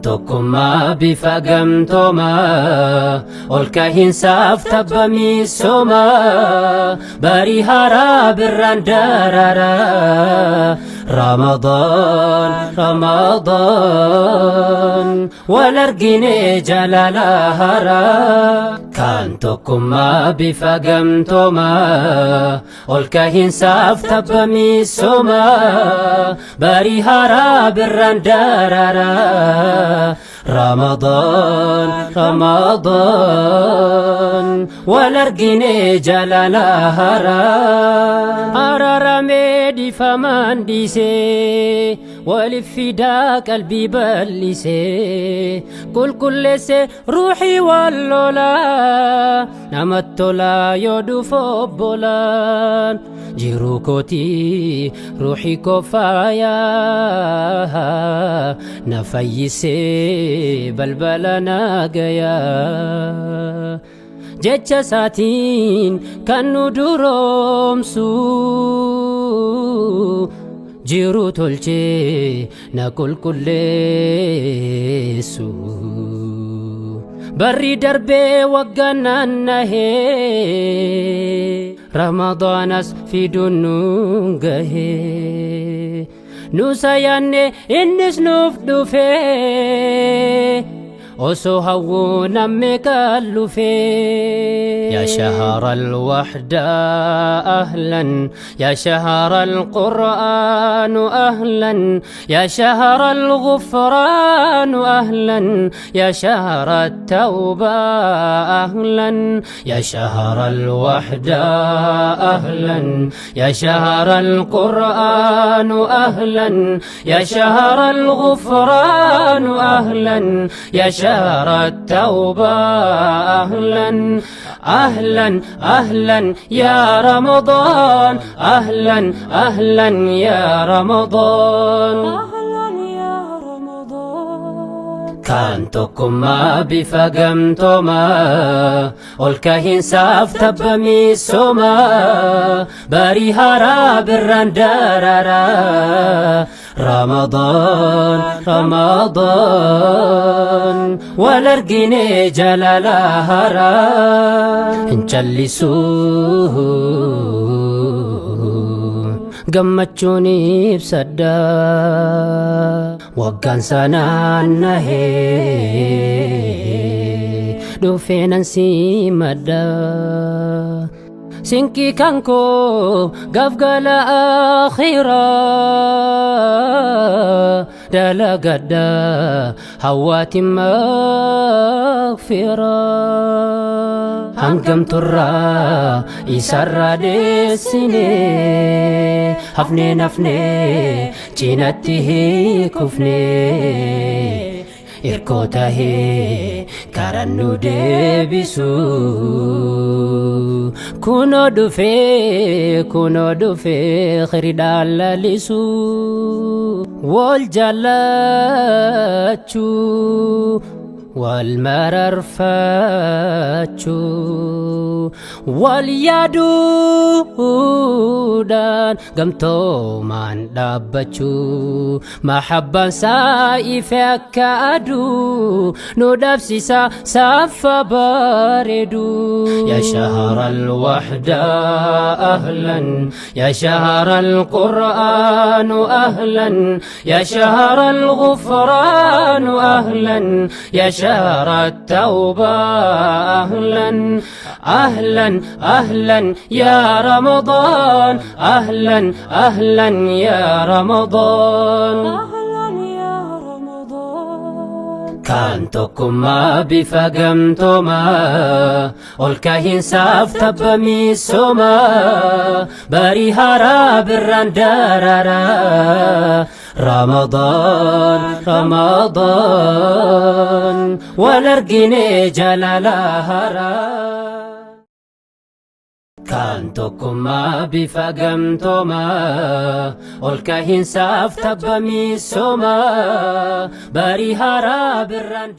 Tokkummaa bifa gamtoomaa ol ka'iinsaaf tabbamiisomaa barii haaraa birraan daraaraa Ramadaan wal argine jaalala haaraa kan tokkummaa bifa gamtoomaa ol ka'iinsaaf tabbamiisomaa barii haaraa birraan daraaraa Ramadaan wal argine jaalala haaraa araramee dhiifamaan dhiisee waliif fidaa qalbii bal'isee qulqulleessee ruuxii wal lolaa namatti tolaa yoo dhufu obbolaan jiruu kootii ruuxii koo faayaa na fayyisee balbala nagayaa jecha isaatiin kan nu duroomsu jiruu tolchee na qulqulleessu barri darbee waggaan naannahee Ramadaanas fiduun nuun gahee nusa yaanne innis nuuf dhufee osoo hawwuu namme kallufee yaa shahara alwahda ahlan yaa shahara alqur'aanu ahlan yaa shahara alghufraanu ahlan yaa shahara attawba ahlan yaa shahara alwahda ahlan yaa shahara alqur'aanu ahlan yaa shahara alghufraanu ahlan yaa شهر التوبة أهلا أهلا أهلا يا رمضان أهلا أهلا يا رمضان kan tokkummaa bifa gamtoomaa ol ka'iinsaaf tabbamiisomaa barii haaraa birraan daraaraa Ramadaan wal argine jaalala haaraa hin callisuu gammachuun ibsadha waggaan sanaan nahee dhufeenan simadha sinqii kan koo gafgala akhiraa dalagadha hawaatiin magfiraa hangam turraa isarraa deessinee hafnee cinatti hiikufnee irkoo tahee karaan nu deebisu kunoo dhufee khiriidhaan lalisu wal jaallachuu wal mararfachuu wal yaaduudhaan gamtoomaan dhaabbachuu mahabbaan saa'ife akka aduu nu dhabsisa saffa bareedu yaa shahara alwahda ahlan yaa shahara alqur'aanu ahlan yaa shahara alghufraanu ahlan yaa شهر التوبة أهلا أهلا أهلا يا رمضان أهلا أهلا يا رمضان kan tokkummaa bifa gamtoomaa ol ka'iinsaaf tabbamiisomaa barii haaraa birraan daraaraa Ramadaan wal argine jaalala haaraa kan tokkummaa bifa gamtoomaa ol ka'iinsaaf tabbamiisomaa barii haaraa birraan